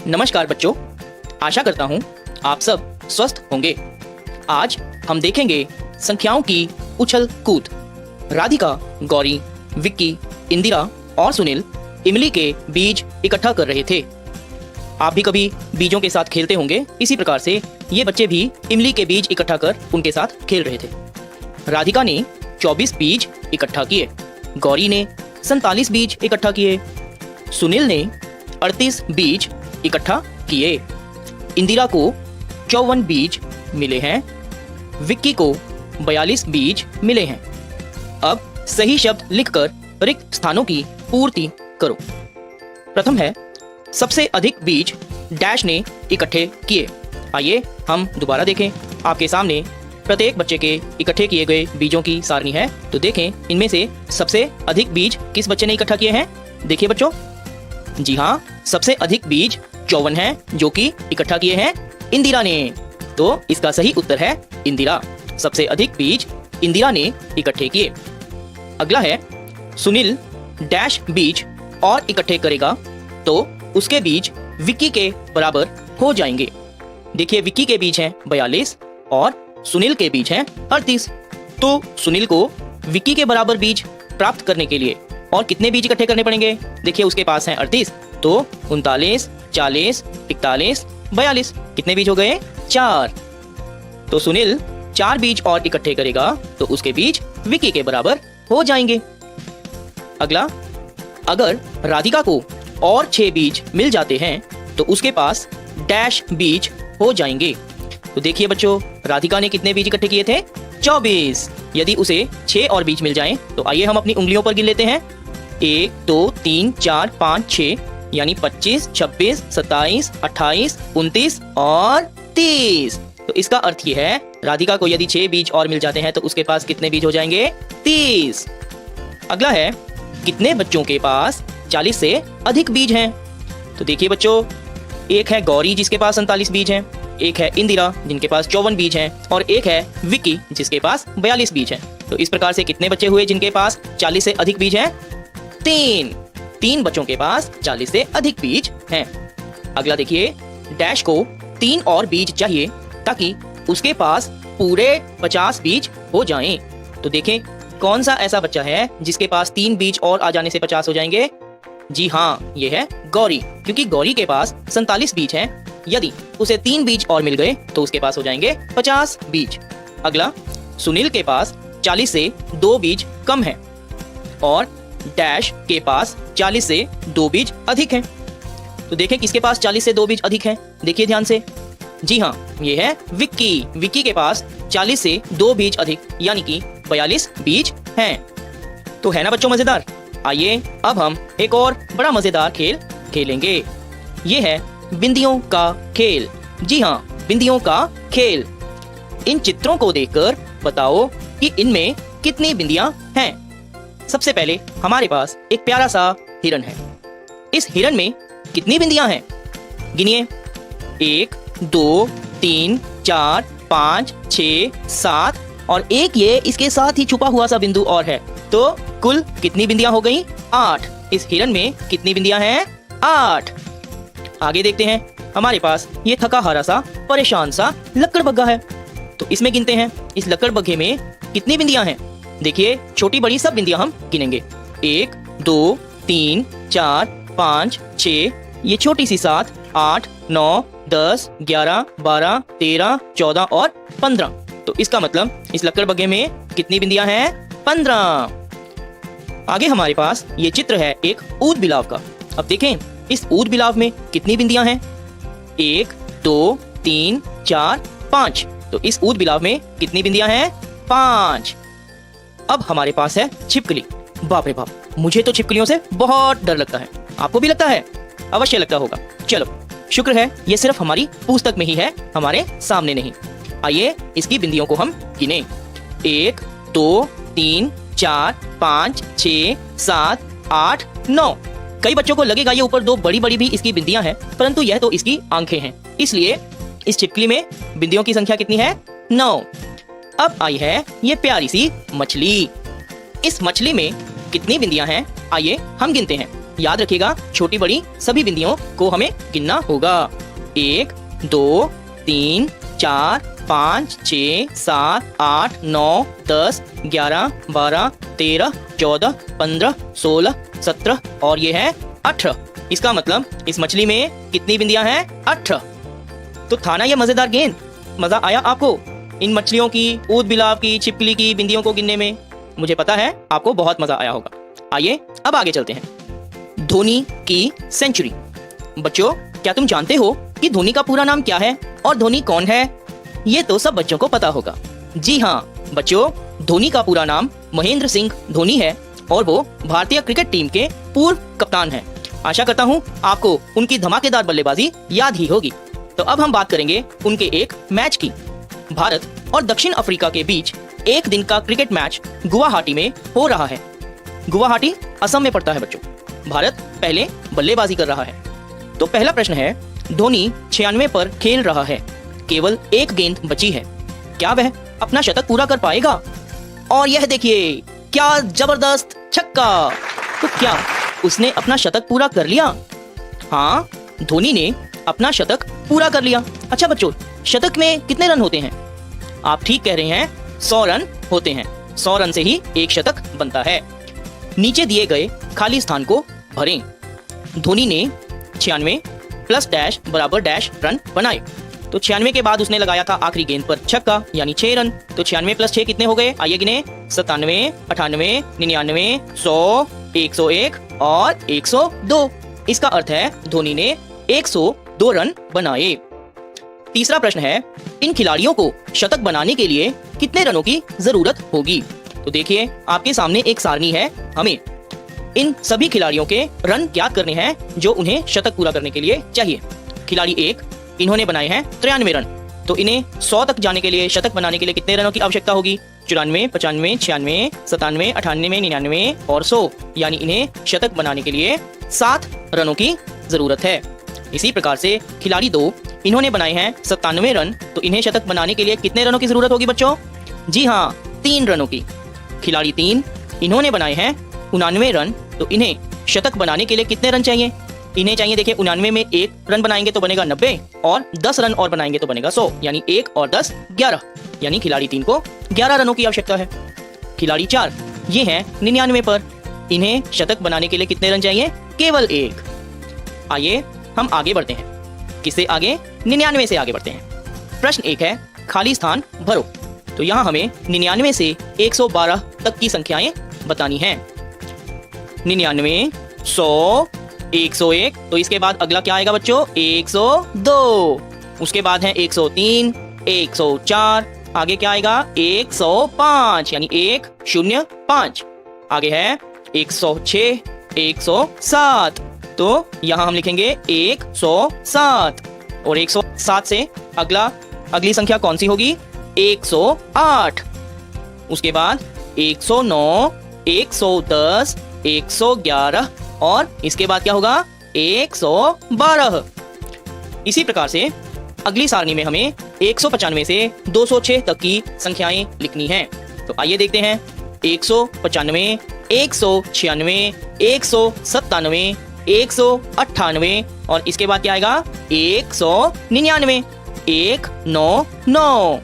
नमस्कार बच्चों, आशा करता हूँ आप सब स्वस्थ होंगे। आज हम देखेंगे संख्याओं की उछल कूद। राधिका, गौरी, विक्की, इंदिरा और सुनील इमली के बीज इकट्ठा कर रहे थे। आप भी कभी बीजों के साथ खेलते होंगे। इसी प्रकार से ये बच्चे भी इमली के बीज इकट्ठा कर उनके साथ खेल रहे थे। राधिका ने 24 बीज इकट्ठा किए, गौरी ने 47 बीज इकट्ठा किए, सुनील ने 38 बीज इकट्ठा किए, इंदिरा को 54 बीज मिले हैं, विक्की को 42 बीज मिले हैं। अब सही शब्द लिखकर रिक्त स्थानों की पूर्ति करो। प्रथम है, सबसे अधिक बीज डैश ने इकट्ठे किए। आइए हम दोबारा देखें। आपके सामने प्रत्येक बच्चे के इकट्ठे किए गए बीजों की सारणी है, तो देखें इनमें से सबसे अधिक बीज किस बच्चे ने इकट्ठा किए हैं। देखिए बच्चों, जी हाँ, सबसे अधिक बीज 54 हैं जो कि इकट्ठा किए हैं इंदिरा ने। तो इसका सही उत्तर है इंदिरा। सबसे अधिक बीज इंदिरा ने इकट्ठे किए। अगला है, सुनील डैश बीज और इकट्ठे करेगा तो उसके बीज विक्की के बराबर हो जाएंगे। देखिए, विक्की के बीज हैं 42 और सुनील के बीज हैं 38। तो सुनील को विक्की के बराबर बीज प्राप्त करने के लिए और कितने बीज इकट्ठे करने पड़ेंगे। देखिए, उसके पास हैं 38, तो 39, 40, 41, 42 कितने बीज हो गए? 4। तो सुनील 4 बीज और इकट्ठे करेगा तो उसके बीज विक्की के बराबर हो जाएंगे। अगला, अगर राधिका को और 6 बीज मिल जाते हैं तो उसके पास डैश बीज हो जाएंगे। तो देखिए बच्चों, राधिका ने कितने बीज इकट्ठे किए थे? 24। यदि उसे 6 और बीज मिल जाएं तो आइए हम अपनी उंगलियों पर गिन लेते हैं। 1, 2, 3, 4, 5, 6 यानी 25, 26, 27, 28, 29 और 30। तो इसका अर्थ ये है, राधिका को यदि 6 बीज और मिल जाते हैं तो उसके पास कितने बीज हो जाएंगे? 30। अगला है, कितने बच्चों के पास 40 से अधिक बीज हैं। तो देखिए बच्चों, एक है गौरी जिसके पास 47 बीज हैं, एक है इंदिरा जिनके पास 54 बीज हैं और एक है विक्की जिसके पास 42 बीज हैं। तो इस प्रकार से कितने बच्चे हुए जिनके पास 40 से अधिक बीज हैं? 3 बच्चों के पास 40 से अधिक बीज हैं। अगला देखिए, डैश को 3 और बीज चाहिए ताकि उसके पास पूरे 50 बीज हो जाएं। तो देखें, कौन सा ऐसा बच्चा है जिसके पास 3 बीज और आ जाने से 50 हो जाएंगे। जी हाँ, ये है गौरी, क्योंकि गौरी के पास 47 बीज हैं। यदि उसे 3 बीज और मिल गए तो उसके पास हो जाएंगे 50 बीज। अगला, सुनील के पास 40 से 2 बीज कम है और डैश के पास 40 से 2 बीज अधिक हैं। तो देखें किसके पास 40 से 2 बीज अधिक हैं। देखिए ध्यान से, जी हाँ, ये है विक्की। विक्की के पास 40 से 2 बीज अधिक यानी कि 42 बीज हैं। तो है ना बच्चों मजेदार। आइए अब हम एक और बड़ा मजेदार खेल खेलेंगे। ये है बिंदियों का खेल। जी हाँ, बिंदियों का खेल। इन चित्रों को देखकर बताओ कि इनमें कितनी बिंदियां हैं। सबसे पहले हमारे पास एक प्यारा सा हिरन है। इस हिरन में कितनी बिंदियां हैं? गिनिए। 1, 2, 3, 4, 5, 6, 7 और एक ये इसके साथ ही छुपा हुआ सा बिंदु और है। तो कुल कितनी बिंदियां हो गई? 8। इस हिरन में कितनी बिंदियां हैं? 8। आगे देखते हैं, हमारे पास ये थका हारा सा परेशान सा लकड़बग्गा है। तो इसमें गिनते हैं, इस लकड़बग्गे में कितनी बिंदियां हैं। देखिए, छोटी बड़ी सब बिंदियां हम गिनेंगे। 1, 2, 3, 4, 5, 6, ये छोटी सी 7, 8, 9, 10, 11, 12, 13, 14 और 15। तो इसका मतलब इस लकड़बग्गे में कितनी बिंदियां हैं? 15। आगे हमारे पास ये चित्र है एक ऊद बिलाव का। अब देखें, इस ऊद बिलाव में कितनी बिंदियां हैं? 1, 2, 3, 4, 5। तो इस ऊद बिलाव में कितनी बिंदियां हैं? 5। अब हमारे पास है छिपकली। बाप रे बाप, मुझे तो छिपकलियों से बहुत डर लगता है। आपको भी लगता है? अवश्य लगता होगा। चलो, शुक्र है ये सिर्फ हमारी पुस्तक में ही है, हमारे सामने नहीं। आइए इसकी बिंदियों को हम गिने। 1, 2, 3, 4, 5, 6, 7, 8, 9। कई बच्चों को लगेगा ये ऊपर 2 बड़ी बड़ी भी इसकी बिंदियां हैं, परंतु यह तो इसकी आंखें हैं। इसलिए इस छिपकली में बिंदियों की संख्या कितनी है? 9। अब आई है ये प्यारी सी मछली। इस मछली में कितनी बिंदियां हैं? आइए हम गिनते हैं। याद रखिएगा, छोटी बड़ी सभी बिंदियों को हमें गिनना होगा। 1, 2, 3, 4, 5, 6, 7, 8, 9, 10, 11, 12, 13, 14, 15, 16, 17 और ये है 18। इसका मतलब इस मछली में कितनी बिंदियां हैं? 18। तो था ना ये मजेदार गेम? मजा आया आपको इन मछलियों की, ऊद बिलाव की, छिपकली की बिंदियों को गिनने में? मुझे पता है आपको बहुत मजा आया होगा। आइए अब आगे चलते हैं। धोनी की सेंचुरी। बच्चों, क्या तुम जानते हो कि धोनी का पूरा नाम क्या है और धोनी कौन है? ये तो सब बच्चों को पता होगा। जी हाँ बच्चों, धोनी का पूरा नाम महेंद्र सिंह धोनी है और वो भारतीय क्रिकेट टीम के पूर्व कप्तान हैं। आशा करता हूँ आपको उनकी धमाकेदार बल्लेबाजी याद ही होगी। तो अब हम बात करेंगे उनके एक मैच की। भारत और दक्षिण अफ्रीका के बीच एक दिन का क्रिकेट मैच गुवाहाटी में हो रहा है। गुवाहाटी असम में पड़ता है बच्चों। भारत पहले बल्लेबाजी कर रहा है। तो पहला प्रश्न है, धोनी 96 पर खेल रहा है, केवल एक गेंद बची है, क्या वह अपना शतक पूरा कर पाएगा? और यह देखिए, क्या जबरदस्त छक्का! तो क्या उसने अपना शतक पूरा कर लिया? हाँ, धोनी ने अपना शतक पूरा कर लिया। अच्छा बच्चों, शतक में कितने रन होते हैं? आप ठीक कह रहे हैं, 100 रन होते हैं। 100 रन से ही एक शतक बनता है। नीचे दिए गए खाली स्थान को भरें। धोनी ने 96 प्लस डैश बराबर डैश रन बनाए। तो 96 के बाद उसने लगाया था आखिरी गेंद पर छक्का, यानी 6 रन। तो 96 प्लस 6 कितने हो गए? आइए गिने। 97, 98, 99, 100, 101 और 102। इसका अर्थ है धोनी ने 102 रन बनाए। तीसरा प्रश्न है, इन खिलाड़ियों को शतक बनाने के लिए कितने रनों की जरूरत होगी? तो देखिए, आपके सामने एक सारणी है। हमें इन सभी खिलाड़ियों के रन ज्ञात करने हैं जो उन्हें शतक पूरा करने के लिए चाहिए। खिलाड़ी 1, इन्होंने बनाए हैं 93 रन। तो इन्हें 100 तक जाने के लिए, शतक बनाने के लिए कितने रनों की आवश्यकता होगी? 94, 95, 96, 97, 98, 99 और 100, यानी इन्हें शतक बनाने के लिए 7 रनों की जरूरत है। इसी प्रकार से खिलाड़ी 2, इन्होंने बनाए हैं 97 रन। तो इन्हें शतक बनाने के लिए कितने रनों की जरूरत होगी बच्चों? जी हाँ, 3 रनों की। खिलाड़ी 3, इन्होंने बनाए हैं 99 रन। तो इन्हें शतक बनाने के लिए कितने रन चाहिए? इन्हें चाहिए, देखिए, 99 में 1 रन बनाएंगे तो बनेगा 90 और 10 रन और बनाएंगे तो बनेगा 100, यानी 1 और 10 11, यानी खिलाड़ी 3 को 11 रनों की आवश्यकता है। खिलाड़ी 4, ये हैं 99 पर। इन्हें शतक बनाने के लिए कितने रन चाहिए? केवल 1। आइए हम आगे बढ़ते हैं। किससे आगे? 99 से आगे बढ़ते हैं। प्रश्न 1 है, खाली स्थान भरो। तो यहाँ हमें 99 से 112 तक की संख्याएं बतानी हैं। 99, 100, 101। तो इसके बाद अगला क्या आएगा बच्चों? 102। उसके बाद है 103, 104। आगे क्या आएगा? 105, यानी 105। आगे है 106, 107। तो यहाँ हम लिखेंगे 107। और 107 से अगली संख्या कौन सी होगी? 108। उसके बाद 109, 110, 111 और इसके बाद क्या होगा? 112। इसी प्रकार से अगली सारणी में हमें 195 से 206 तक की संख्याएं लिखनी हैं। तो आइए देखते हैं। 195, 196, 197, 198 और इसके बाद क्या आएगा? 199, 199।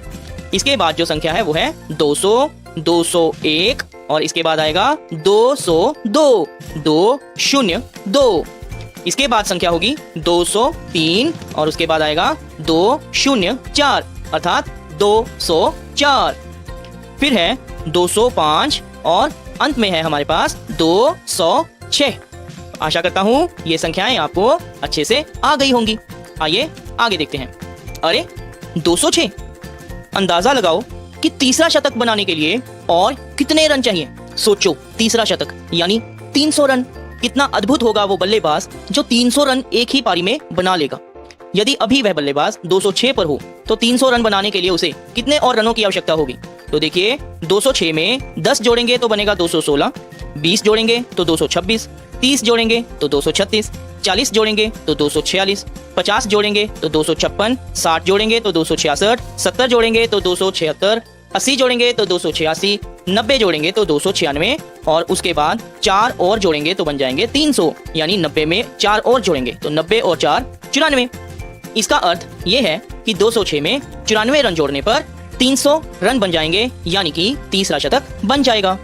इसके बाद जो संख्या है वो है 200, 201 और इसके बाद आएगा 202, 202। इसके बाद संख्या होगी 203 और उसके बाद आएगा 204, अर्थात 204। फिर है 205 और अंत में है हमारे पास 206। आशा करता हूँ ये संख्याएं आपको अच्छे से आ गई होंगी। आइए आगे देखते हैं। अरे 206, अंदाजा लगाओ कि तीसरा शतक बनाने के लिए और कितने रन चाहिए। सोचो, तीसरा शतक यानी 300 रन। कितना अद्भुत होगा वो बल्लेबाज जो 300 रन एक ही पारी में बना लेगा। यदि अभी वह बल्लेबाज 206 पर हो तो 300 रन बनाने के लिए उसे कितने और रनों की आवश्यकता होगी? तो देखिए, 206 में 10 जोड़ेंगे तो बनेगा 216, 20 जोड़ेंगे तो 226, 30 जोड़ेंगे तो 236, 40 जोड़ेंगे तो 246, 50 जोड़ेंगे तो 256, 60 जोड़ेंगे तो 266, 70 जोड़ेंगे तो 276, 80 जोड़ेंगे तो 286, 90 जोड़ेंगे तो 296 और उसके बाद 4 और जोड़ेंगे तो बन जाएंगे 300, यानी 90 में 4 और जोड़ेंगे तो 90 और 4 94। इसका अर्थ ये है कि 206 में 94 रन जोड़ने पर 300 रन बन जाएंगे, यानी कि तीसरा शतक बन जाएगा।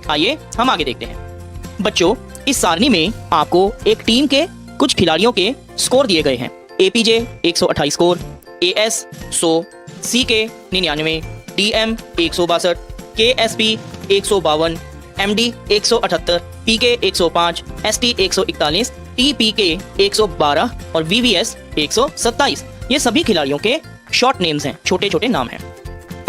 आइए हम आगे देखते हैं। बच्चों, इस सारणी में आपको एक टीम के कुछ खिलाड़ियों के स्कोर दिए गए हैं। APJ 128 score, AS 100, CK 99, DM 162, KSP 152, MD 178, PK 105, ST 141, TPK 112 और वीवीएस 127। ये सभी खिलाड़ियों के शॉर्ट नेम्स हैं, छोटे छोटे नाम हैं।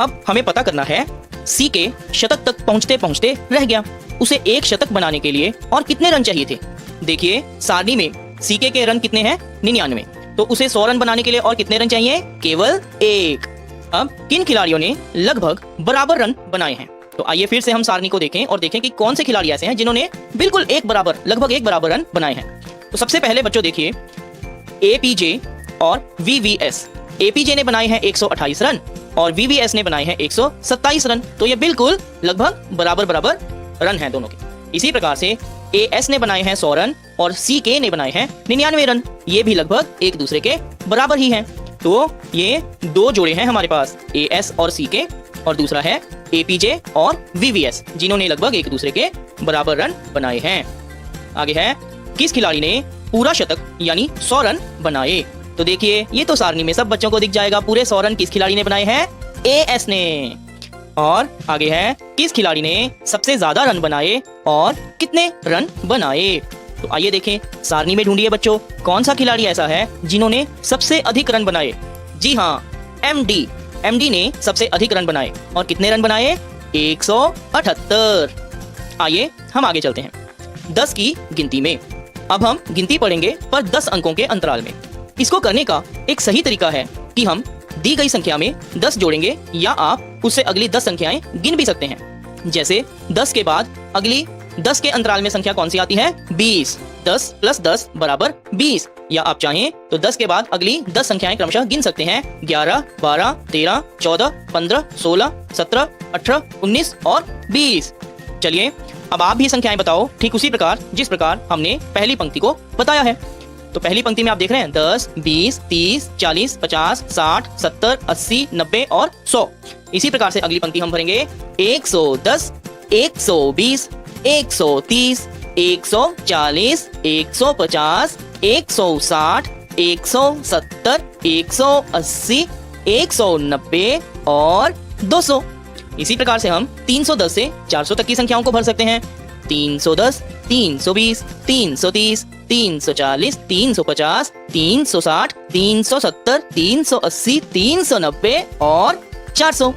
अब हमें पता करना है सीके शतक तक पहुंचते पहुंचते रह गया, उसे एक शतक बनाने के लिए और कितने रन चाहिए थे। देखिए सारणी में सीके के रन कितने हैं, 99, तो उसे 100 रन बनाने के लिए और कितने रन चाहिए, केवल 1। अब किन खिलाड़ियों ने लगभग बराबर रन बनाए हैं, तो आइए फिर से हम सारणी को देखें और देखें कि कौन से खिलाड़ी ऐसे हैं जिन्होंने बिल्कुल लगभग एक बराबर रन बनाए हैं। तो सबसे पहले बच्चों देखिए एपीजे और वीवीएस। एपीजे ने बनाए हैं 128 रन और वीवीएस ने बनाए हैं 127 रन, तो ये बिल्कुल लगभग बराबर रन हैं दोनों के। इसी प्रकार से एएस ने बनाए हैं 100 रन और सीके ने बनाए हैं 99 रन, ये भी लगभग एक दूसरे के बराबर ही हैं। तो ये दो जोड़े हैं हमारे पास, एएस और सीके, और दूसरा है एपीजे और वीवीएस, जिन्होंने लगभग एक दूसरे के बराबर रन बनाए हैं। आगे है किस खिलाड़ी ने पूरा शतक यानी 100 रन बनाए। तो देखिए ये तो सारणी में सब बच्चों को दिख जाएगा, पूरे 100 रन किस खिलाड़ी ने बनाए हैं, एएस ने। और आगे है किस खिलाड़ी ने सबसे ज्यादा रन बनाए और कितने रन बनाए। तो आइए देखें, सारणी में ढूंढिए बच्चों कौन सा खिलाड़ी ऐसा है जिन्होंने सबसे अधिक रन बनाए। जी हाँ, एमडी ने सबसे अधिक रन बनाए और कितने रन बनाए, 178। आइए हम आगे चलते हैं 10 की गिनती में। अब हम गिनती पढ़ेंगे पर 10 अंकों के अंतराल में। इसको करने का एक सही तरीका है कि हम दी गई संख्या में 10 जोड़ेंगे या आप उससे अगली 10 संख्याएं गिन भी सकते हैं। जैसे 10 के बाद अगली 10 के अंतराल में संख्या कौन सी आती है, 20। 10 + 10 = 20। या आप चाहें तो 10 के बाद अगली 10 संख्याएं क्रमशः गिन सकते हैं, 11, 12, 13, 14, 15, 16, 17, 18, 19 और 20। चलिए अब आप भी संख्याएं बताओ ठीक उसी प्रकार जिस प्रकार हमने पहली पंक्ति को बताया है। तो पहली पंक्ति में आप देख रहे हैं 10, 20, 30, 40, 50, 60, 70, 80, 90 और 100। इसी प्रकार से अगली पंक्ति हम भरेंगे 110, 120, 130, 140, 150, 160, 170, 180, 190 और 200। इसी प्रकार से हम 310 से 400 तक की संख्याओं को भर सकते हैं। 310, 320, 330, 340, 350, 360, 370, 380, 390 और 400।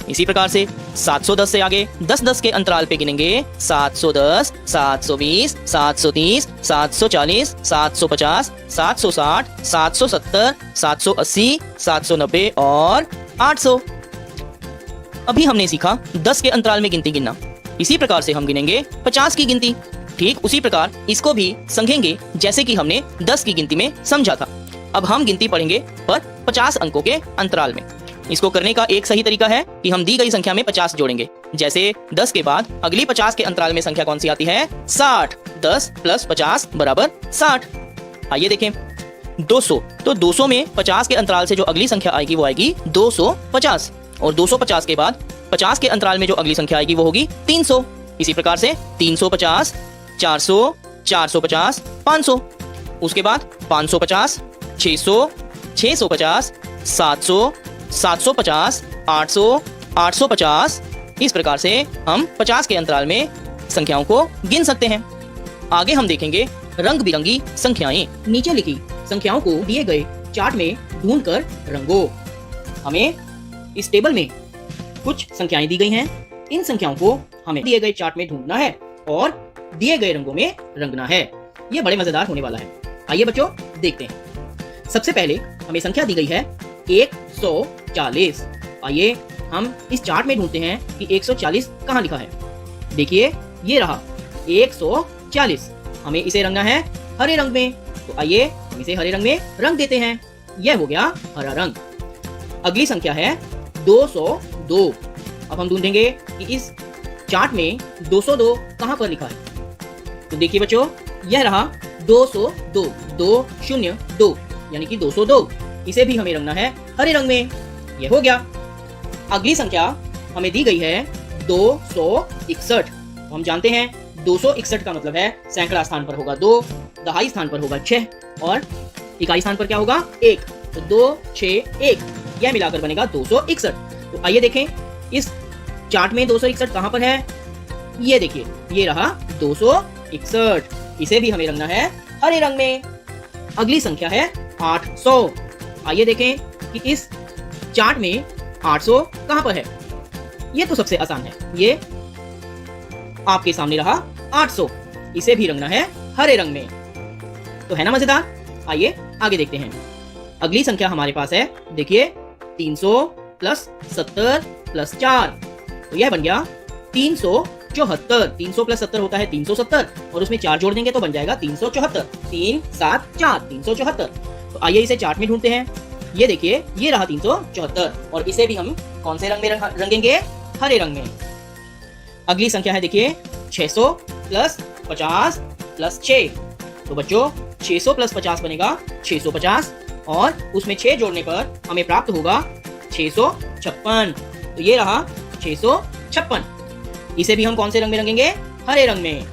इसी प्रकार से 710 से आगे 10-10 के अंतराल पे गिनेंगे। 710, 720, 730, 740, 750, 760, 770, 780, 790 और 800। अभी हमने सीखा 10 के अंतराल में गिनती गिनना। इसी प्रकार से हम गिनेंगे 50 की गिनती। ठीक उसी प्रकार इसको भी समझेंगे जैसे कि हमने 10 की गिनती में समझा था। अब हम गिनती पढ़ेंगे पर 50 अंकों के अंतराल में। इसको करने का एक सही तरीका है कि हम दी गई संख्या में 50 जोड़ेंगे। जैसे 10 के बाद अगली 50 के अंतराल में संख्या कौन सी आती है, 60। 10 + 50 = 60। आइए देखें 200। तो 200 में 50 के अंतराल से जो अगली संख्या आएगी वो आएगी 250। और 250 के बाद 50 के अंतराल में जो अगली संख्या आएगी वो होगी 300। इसी प्रकार से 350, 400, 450, 500। उसके बाद 550, 600, 650, 700, 750, 800, 850। इस प्रकार से हम 50 के अंतराल में संख्याओं को गिन सकते हैं। आगे हम देखेंगे रंग बिरंगी संख्याएं। नीचे लिखी संख्याओं को दिए गए चार्ट में ढूंढकर रंगो। हमें इस टेबल में कुछ संख्याएं दी गई हैं। इन संख्याओं को हमें दिए गए चार्ट में ढूंढना है और दिए गए रंगों में रंगना है। यह बड़े मजेदार होने वाला है। आइए बच्चों देखते हैं। सबसे पहले हमें संख्या दी गई है 140। आइए हम इस चार्ट में ढूंढते हैं कि 140 कहाँ लिखा है। देखिए ये रहा 140। हमें इसे रंगना है हरे रंग में। तो आइए हम इसे हरे रंग में रंग देते हैं। यह हो गया हरा रंग। अगली संख्या है 202। अब हम ढूंढेंगे कि इस चार्ट में 202 कहाँ पर लिखा है। तो देखिए बच्चों, यह रहा 202, 202 यानी कि 202। इसे भी हमें रंगना है हरे रंग में। यह हो गया। अगली संख्या हमें दी गई है 261। तो हम जानते हैं 261 का मतलब है सैकड़ा स्थान पर होगा 2, दहाई स्थान पर होगा 6 और इकाई स्थान पर क्या होगा 1। तो 2, 6, 1 यह मिलाकर बनेगा 261। तो आइए देखें इस चार्ट में 261 कहां पर है। ये देखिए, ये रहा 261। इसे भी हमें रंगना है हरे रंग में। अगली संख्या है 800। आइए देखें कि इस चार्ट में 800 कहां पर है। ये तो सबसे आसान है, ये आपके सामने रहा 800। इसे भी रंगना है हरे रंग में। तो है ना मजेदार। आइए आगे देखते हैं। अगली संख्या हमारे पास है, देखिए 300 प्लस 70 प्लस 4। तो यह बन गया 374। 300 प्लस 70 होता है 370 और उसमें 4 जोड़ देंगे तो बन जाएगा 374। 3, 7, 4 374। तो आइए इसे चार्ट में ढूंढते हैं। ये देखिए, ये रहा 374 और इसे भी हम कौन से रंग में रंगेंगे, हरे रंग में। अगली संख्या है देखिए 600 प्लस 50 प्लस 6। तो बच्चों 600 प्लस 50 बनेगा 650 और उसमें 6 जोड़ने पर हमें प्राप्त होगा 656। तो ये रहा 656। इसे भी हम कौन से रंग में रंगेंगे, हरे रंग में।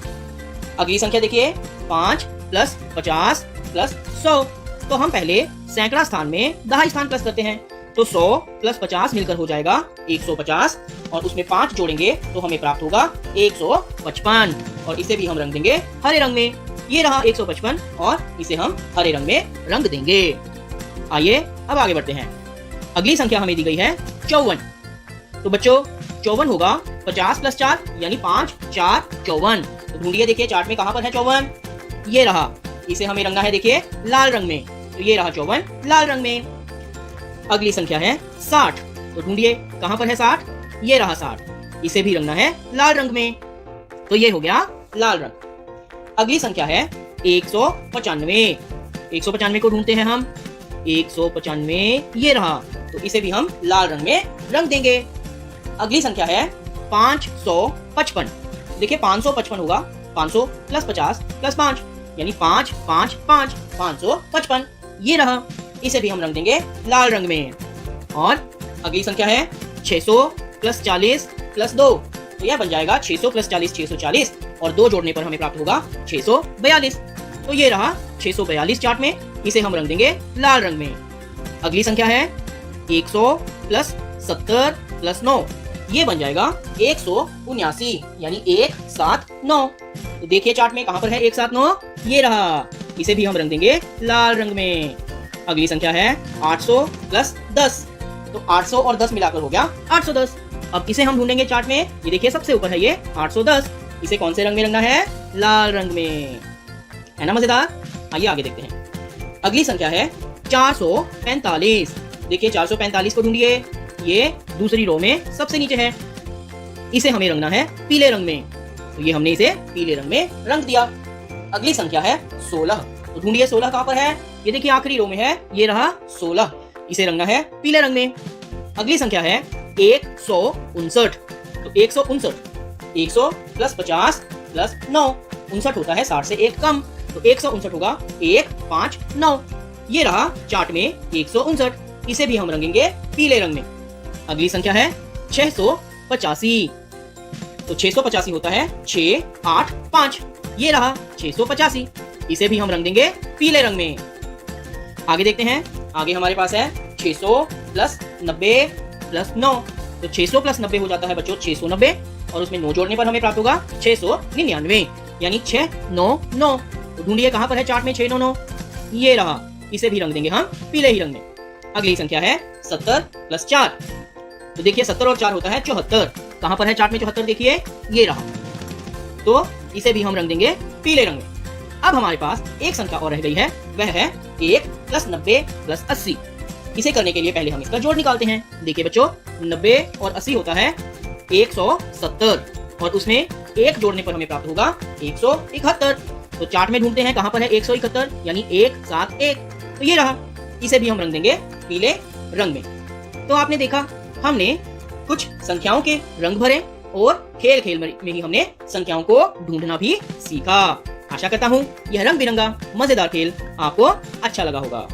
अगली संख्या देखिए 5 प्लस 50 प्लस 100। तो हम पहले सैकड़ा स्थान में दहाई स्थान प्लस करते हैं। तो 100 प्लस 50 मिलकर हो जाएगा 150 और उसमें 5 जोड़ेंगे तो हमें प्राप्त होगा 155 और इसे भी हम रंग देंगे हरे रंग में। ये रहा 155 और इसे हम हरे रंग में रंग देंगे। आइए अब आगे बढ़ते हैं। अगली संख्या हमें दी गई है 54। तो बच्चों 54 होगा 50 प्लस 4 यानी 5, 4, 54। तो ढूंढिए, देखिए चार्ट में कहां पर है 54। ये रहा। इसे हमें रंगना है देखिए लाल रंग में। तो ये रहा 54 लाल रंग में। अगली संख्या है 60। तो ढूंढिए कहां पर है 60। ये रहा 60। इसे भी रंगना है लाल रंग में। तो ये हो गया लाल रंग। अगली संख्या है 195। 195 को ढूंढते हैं हम। 195 ये रहा। तो इसे भी हम लाल रंग में रंग देंगे। अगली संख्या है 555। देखिए 555 होगा 500 प्लस 50 प्लस 5 यानी 5, 5, 5 555। ये रहा। इसे भी हम रंग देंगे लाल रंग में। और अगली संख्या है 600 प्लस 40 प्लस 2। तो यह बन जाएगा 600 प्लस 40 640 और 2 जोड़ने पर हमें प्राप्त होगा 642। तो ये रहा 642 चार्ट में। इसे हम रंग देंगे लाल रंग में। अगली संख्या है 100 प्लस 70 प्लस 9। ये बन जाएगा 179 यानी 179। तो देखिए चार्ट में कहां पर है 179। ये रहा। इसे भी हम रंग देंगे लाल रंग में। अगली संख्या है 800 प्लस 10। तो 800 और 10 मिलाकर हो गया 810। अब इसे हम ढूंढेंगे चार्ट में। ये देखिए सबसे ऊपर है ये 810। इसे कौन से रंग में रंगना है, लाल रंग में। है ना मजेदार। आइए आगे देखते हैं। अगली संख्या है 445। देखिए 445 को ढूंढिए। ये दूसरी रो में सबसे नीचे है। इसे हमें रंगना है पीले रंग में। तो ये हमने इसे पीले रंग में रंग दिया। अगली संख्या है 16। तो ढूंढिए 16 कहां पर है। ये देखिए आखिरी रो में है। ये रहा 16। इसे रंगना है पीले रंग में। अगली संख्या है 159। तो 159 100 प्लस 50 प्लस 9 59 होता है 60 से 1 कम। तो 159 होगा 159। ये रहा चार्ट में 159। इसे भी हम रंगेंगे पीले रंग में। अगली संख्या है 685। तो 685 होता है 6, 8, 5। ये रहा 685। इसे भी हम रंग देंगे पीले रंग में। आगे देखते हैं। आगे हमारे पास है 600 प्लस 90 प्लस 9। तो 600 प्लस 90 हो जाता है बच्चों 690 और उसमें 9 जोड़ने पर हमें प्राप्त होगा 699 यानी 699। तो ढूंढिए कहां पर है चार्ट में 699। ये रहा। इसे भी रंग देंगे हम पीले ही रंग में। अगली संख्या है 70 प्लस 4। तो देखिए 70 और 4 होता है 74। कहां पर है चार्ट में 74। देखिए ये रहा। तो इसे भी हम रंग देंगे पीले रंग में। अब हमारे पास एक संख्या और रह गई है, वह है 1 प्लस 90 प्लस 80। इसे करने के लिए पहले हम इसका जोड़ निकालते हैं। देखिए बच्चों 90 और 80 होता है 170 और उसमें 1 जोड़ने पर हमें प्राप्त होगा 171। तो चार्ट में ढूंढते हैं कहां पर है 171 यानी 171। तो ये रहा। इसे भी हम रंग देंगे पीले रंग में। तो आपने देखा हमने कुछ संख्याओं के रंग भरे और खेल खेल में ही हमने संख्याओं को ढूंढना भी सीखा। आशा करता हूँ यह रंग बिरंगा मजेदार खेल आपको अच्छा लगा होगा।